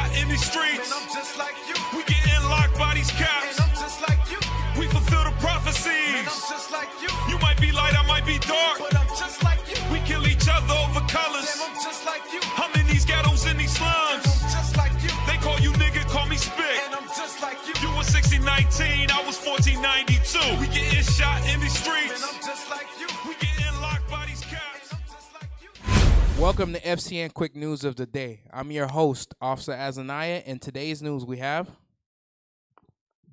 shot in these streets. And I'm just like you. We getting locked by these caps. And I'm just like you. We fulfill the prophecies. And I'm just like you. You might be light, I might be dark. But I'm just like you. We kill each other over colors. Damn, I'm just like you. I'm in these ghettos, in these slums. And I'm just like you. They call you nigga, call me spick. And I'm just like you. You was 1619, I was 1492. We getting shot in these And streets. I'm just like you. We getting locked by these caps. And I'm just like you. Welcome to FCN Quick News of the Day. I'm your host, Officer Azaniah, and today's news we have...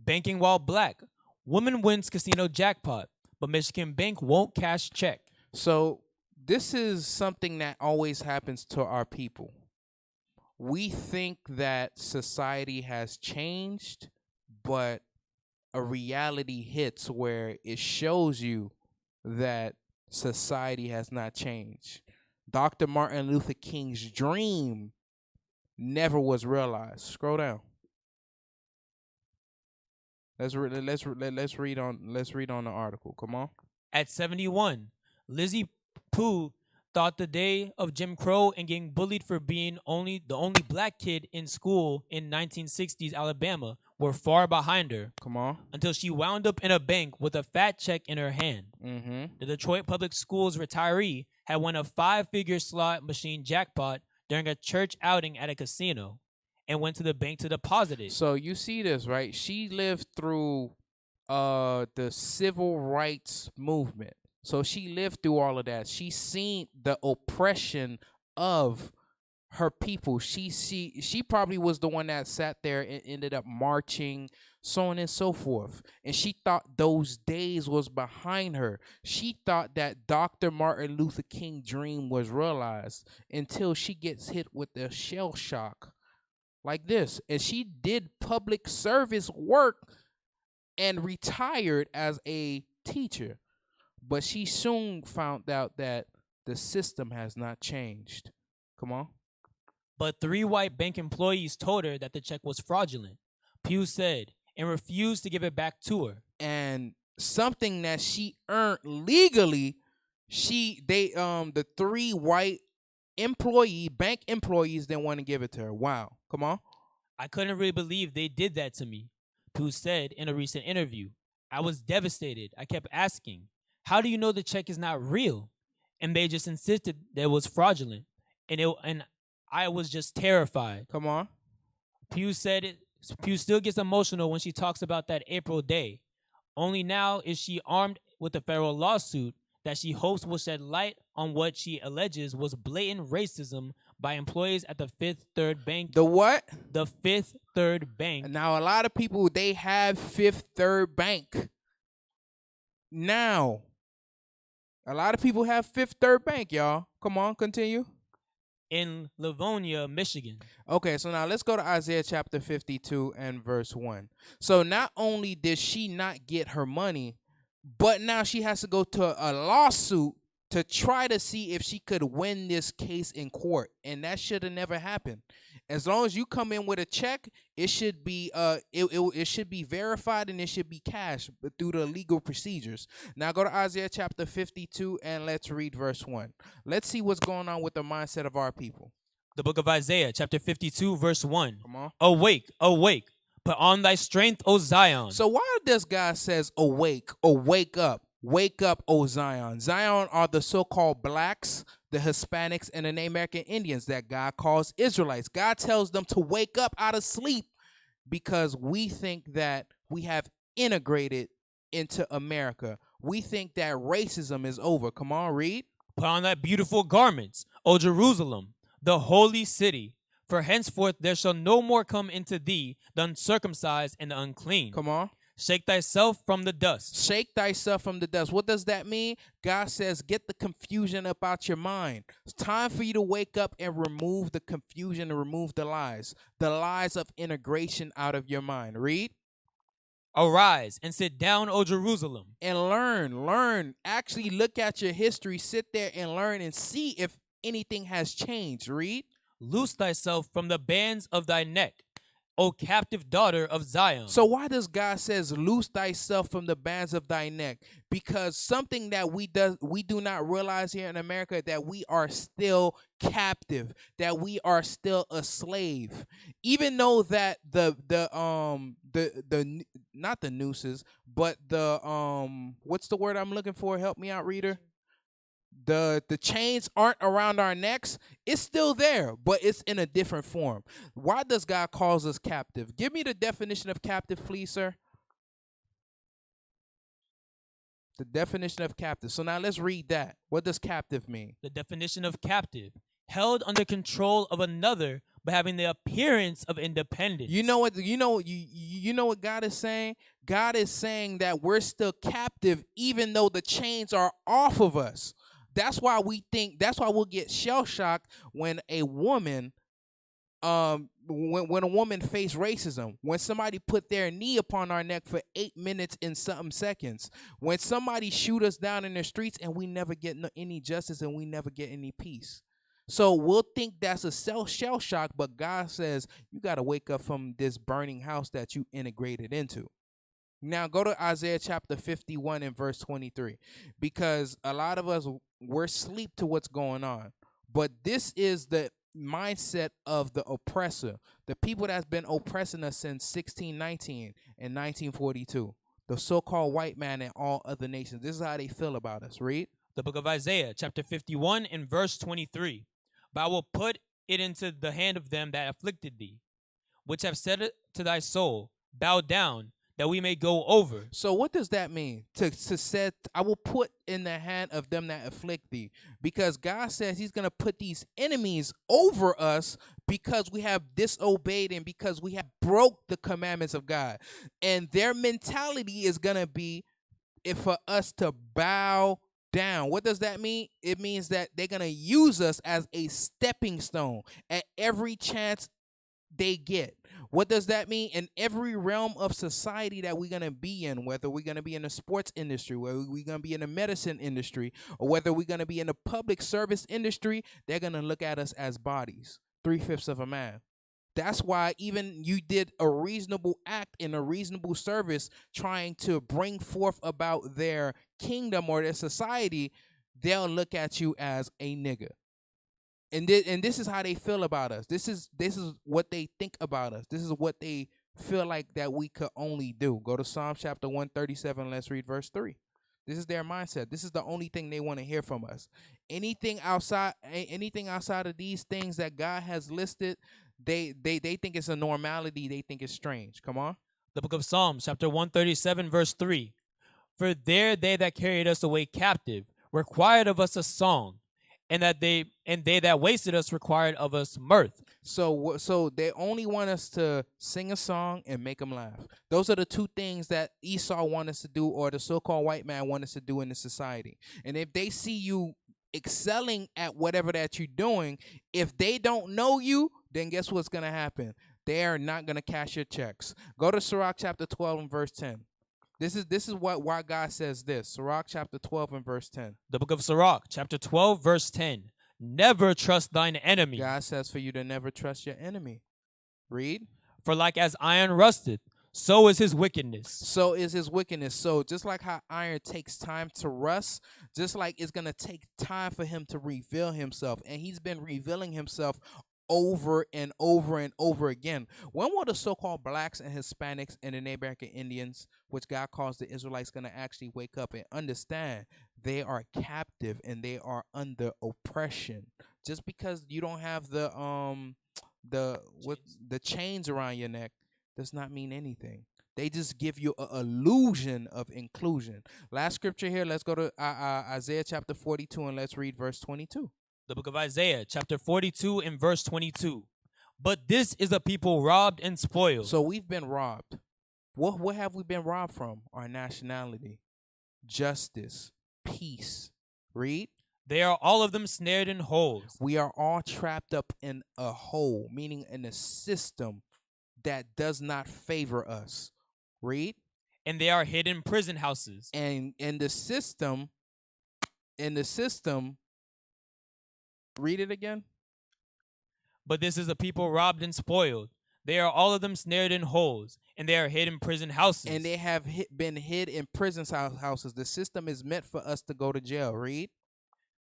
Banking while black. Woman wins casino jackpot, but Michigan bank won't cash check. So this is something that always happens to our people. We think that society has changed, but a reality hits where it shows you that society has not changed. Dr. Martin Luther King's dream never was realized. Scroll down. Let's read on the article. Come on. At 71, Lizzie Pooh thought the day of Jim Crow and getting bullied for being the only black kid in school in 1960s Alabama were far behind her. Come on. Until she wound up in a bank with a fat check in her hand. The Detroit Public Schools retiree had won a 5-figure slot machine jackpot during a church outing at a casino and went to the bank to deposit it. So you see this, right? She lived through the civil rights movement. So she lived through all of that. She seen the oppression of her people. She probably was the one that sat there and ended up marching, so on and so forth. And she thought those days was behind her. She thought that Dr. Martin Luther King dream was realized until she gets hit with a shell shock like this. And she did public service work and retired as a teacher. But she soon found out that the system has not changed. Come on. But 3 white bank employees told her that the check was fraudulent, Pugh said, and refused to give it back to her. And something that she earned legally, the 3 white bank employees didn't want to give it to her. Wow. Come on. I couldn't really believe they did that to me, Pugh said in a recent interview. I was devastated. I kept asking, how do you know the check is not real? And they just insisted that it was fraudulent. And I was just terrified. Come on. Pugh said Pugh still gets emotional when she talks about that April day. Only now is she armed with a federal lawsuit that she hopes will shed light on what she alleges was blatant racism by employees at the Fifth Third Bank. The what? The Fifth Third Bank. Now, a lot of people, they have Fifth Third Bank. Now, a lot of people have Fifth Third Bank, y'all. Come on, continue. In Livonia, Michigan. Okay, so now let's go to Isaiah chapter 52 and verse 1. So not only did she not get her money, but now she has to go to a lawsuit to try to see if she could win this case in court. And that should have never happened. As long as you come in with a check, it should be it should be verified and it should be cashed through the legal procedures. Now go to Isaiah chapter 52 and let's read verse 1. Let's see what's going on with the mindset of our people. The book of Isaiah, chapter 52, verse 1. Come on. Awake, awake, put on thy strength, O Zion. So why this guy says awake or wake up? Wake up, O Zion. Zion are the so-called blacks, the Hispanics, and the Native American Indians that God calls Israelites. God tells them to wake up out of sleep because we think that we have integrated into America. We think that racism is over. Come on, read. Put on thy beautiful garments, O Jerusalem, the holy city. For henceforth there shall no more come into thee the uncircumcised and the unclean. Come on. Shake thyself from the dust. Shake thyself from the dust. What does that mean? God says, get the confusion up out your mind. It's time for you to wake up and remove the confusion and remove the lies of integration out of your mind. Read. Arise and sit down, O Jerusalem. And learn. Actually look at your history. Sit there and learn and see if anything has changed. Read. Loose thyself from the bands of thy neck. O captive daughter of Zion. So why does God says, loose thyself from the bands of thy neck? Because something that we do not realize here in America, that we are still captive, that we are still a slave. Even though that the not the nooses, but the what's the word I'm looking for? Help me out, reader. The chains aren't around our necks. It's still there, but it's in a different form. Why does God calls us captive? Give me the definition of captive, please, sir. The definition of captive. So now let's read that. What does captive mean? The definition of captive: held under control of another, but having the appearance of independence. You know what? You know what God is saying? God is saying that we're still captive, even though the chains are off of us. That's why we'll get shell shocked when a woman, when a woman face racism, when somebody put their knee upon our neck for 8 minutes and something seconds, when somebody shoot us down in the streets and we never get any justice and we never get any peace. So we'll think that's a shell shock, but God says you got to wake up from this burning house that you integrated into. Now go to Isaiah chapter 51 and verse 23, because a lot of us, we're asleep to what's going on. But this is the mindset of the oppressor, the people that's been oppressing us since 1619 and 1942, the so-called white man and all other nations. This is how they feel about us. Read. The book of Isaiah, chapter 51 and verse 23. But I will put it into the hand of them that afflicted thee, which have said to thy soul, bow down, that we may go over. So what does that mean? To set, I will put in the hand of them that afflict thee. Because God says he's going to put these enemies over us because we have disobeyed and because we have broke the commandments of God. And their mentality is going to be for us to bow down. What does that mean? It means that they're going to use us as a stepping stone at every chance they get. What does that mean? In every realm of society that we're going to be in, whether we're going to be in the sports industry, whether we're going to be in the medicine industry, or whether we're going to be in the public service industry, they're going to look at us as bodies, 3/5 of a man. That's why even you did a reasonable act in a reasonable service trying to bring forth about their kingdom or their society, they'll look at you as a nigger. And this is how they feel about us. This is what they think about us. This is what they feel like that we could only do. Go to Psalm chapter 137. Let's read verse 3. This is their mindset. This is the only thing they want to hear from us. Anything outside of these things that God has listed, they think it's a normality. They think it's strange. Come on. The book of Psalms, chapter 137, verse 3. For there they that carried us away captive required of us a song, and they that wasted us required of us mirth. So they only want us to sing a song and make them laugh. Those are the two things that Esau want us to do, or the so-called white man want us to do in the society. And if they see you excelling at whatever that you're doing, if they don't know you, then guess what's going to happen? They are not going to cash your checks. Go to Sirach chapter 12 and verse 10. This is why God says this. Sirach chapter 12 and verse 10. The book of Sirach, chapter 12, verse 10. Never trust thine enemy. God says for you to never trust your enemy. Read. For like as iron rusteth, so is his wickedness. So is his wickedness. So just like how iron takes time to rust, just like it's going to take time for him to reveal himself. And he's been revealing himself over and over and over again. When were the so-called blacks and Hispanics and the Native American Indians, which God calls the Israelites, going to actually wake up and understand they are captive and they are under oppression? Just because you don't have the chains around your neck does not mean anything. They just give you an illusion of inclusion. Last scripture here, let's go to Isaiah chapter 42 and let's read verse 22. The book of Isaiah, chapter 42 and verse 22. But this is a people robbed and spoiled. So we've been robbed. What have we been robbed from? Our nationality, justice, peace. Read. They are all of them snared in holes. We are all trapped up in a hole, meaning in a system that does not favor us. Read. And they are hidden prison houses. And in the system, read it again. But this is a people robbed and spoiled. They are all of them snared in holes, and they are hid in prison houses. And they have been hid in prison houses. The system is meant for us to go to jail. Read.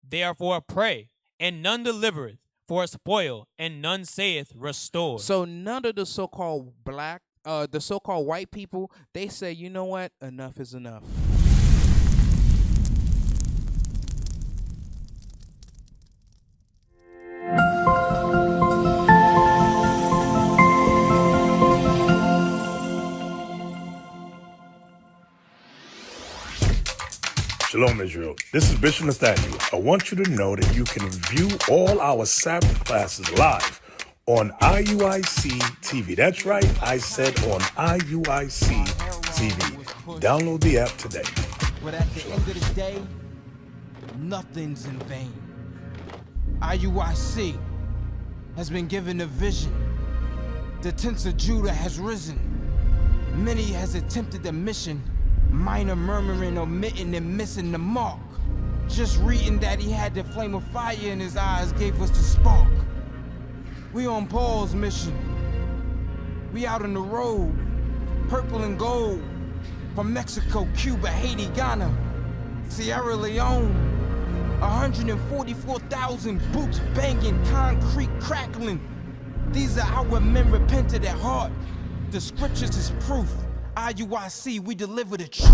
They are for a prey, and none delivereth, for a spoil, and none saith restore. So none of the so-called the so-called white people, they say, you know what? Enough is enough. Shalom, Israel. This is Bishop Nathaniel. I want you to know that you can view all our Sabbath classes live on IUIC TV. That's right, I said on IUIC TV. Download the app today. But at the end of the day, nothing's in vain. IUIC has been given a vision. The tents of Judah has risen. Many has attempted the mission. Minor murmuring, omitting, and missing the mark. Just reading that he had the flame of fire in his eyes gave us the spark. We on Paul's mission. We out on the road, purple and gold. From Mexico, Cuba, Haiti, Ghana, Sierra Leone. 144,000 boots banging, concrete crackling. These are our men repented at heart. The scriptures is proof. IUIC, we deliver the truth.